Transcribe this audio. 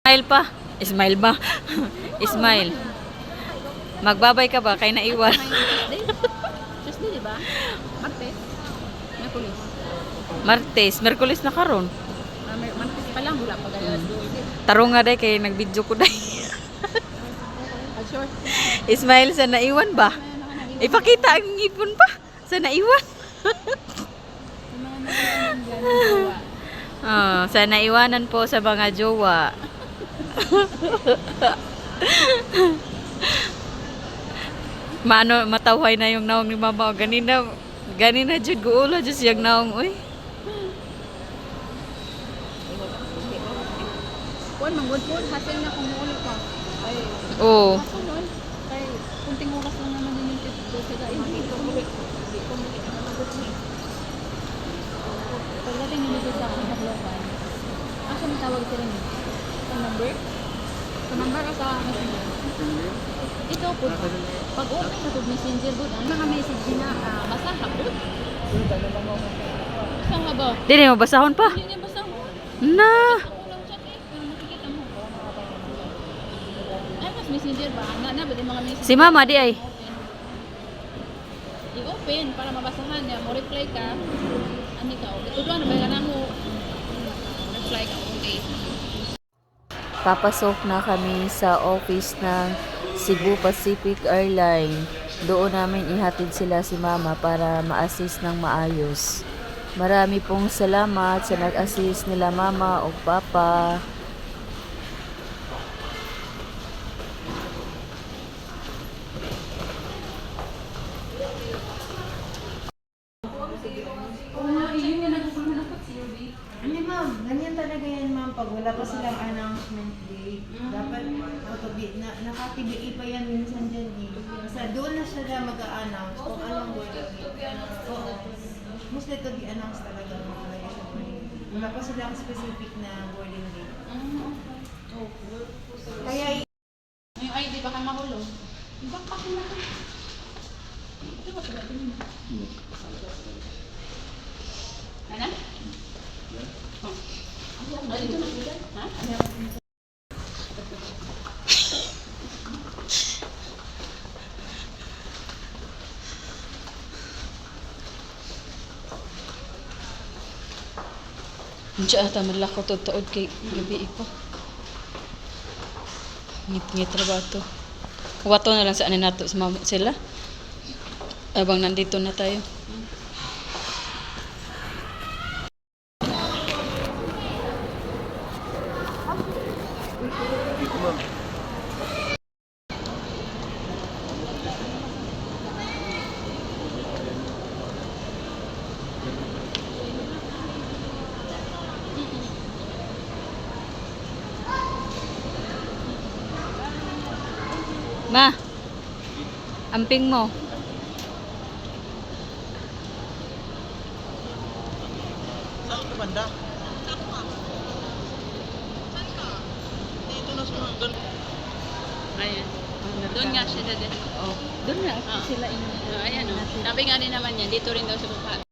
Smile pa. Smile ba? Smile. Magbabay ka ba? Kay naiwan. Tuesday, di ba? Martes. Merkulis. Martes. Merkulis na karon. Martes pa lang. Wala pa gaya. Tarong nga day kay nagbidyo ko day. Short. Smile sa naiwan ba? Ipakita ang ngipon pa. Sa naiwan. Oh, sa naiwanan po sa mga jowa. Mano matawhay na yung naong ni mama. Ganina jud guulo jud siyang naong uy. Kuan manggod po hasil na kung muulit pa. Ay. Oo. Masunod. Kay kunting oras lang naman yung dito sa dai dito ulit. Dito mo kita magot ni. Pagdating nito sa Hagloban. Asa mo tawag sila ni? Sa number? Sa number o sa messenger? Ito po. Pag open na po messenger po, ang mga message na basa ka po. Basa nga ba? Dili mo basahon pa. Hindi niya basa mo. Na. Ako lang chat eh. Pero nakikita mo. Ay, mas messenger ba? Na ba din mga message? Si mama di ay. I-open para mabasahan niya. Mo reply ka. Ano ka? Ito doon, nabaya na mo. Reply ka. Okay. Papasok na kami sa office ng Cebu Pacific Airlines. Doon namin ihatid sila si mama para ma-assist ng maayos. Marami pong salamat sa nag-assist nila mama o papa. Hindi ma'am, ganyan talaga yan ma'am. Pag wala pa silang announcement day, dapat naka-TBA pa yan minsan dyan eh. Basta doon na sila mag-a-announce kung anong boarding gate. Oo. Must let to be announced talaga mga talaga sa boarding gate. Wala pa silang specific na boarding gate. Kaya Yung ID baka mahulog. Ibang paki na ito. Ito ba sila? Ano? Oh. Dito na sila? Ha? Diyan ata malako to tuod kay gabi pa. Ngit-ngit ra ba to? Wato na lang sa anin nato sa sila. Abang nandito na tayo. Ma, amping mo. Saan ka banda? Dito na sa mga ganun. Ayan. Doon nga sila din. Oh, doon na Oo. sila inyo. Ayan o. Sabi nga rin naman yan, dito rin daw sa baba.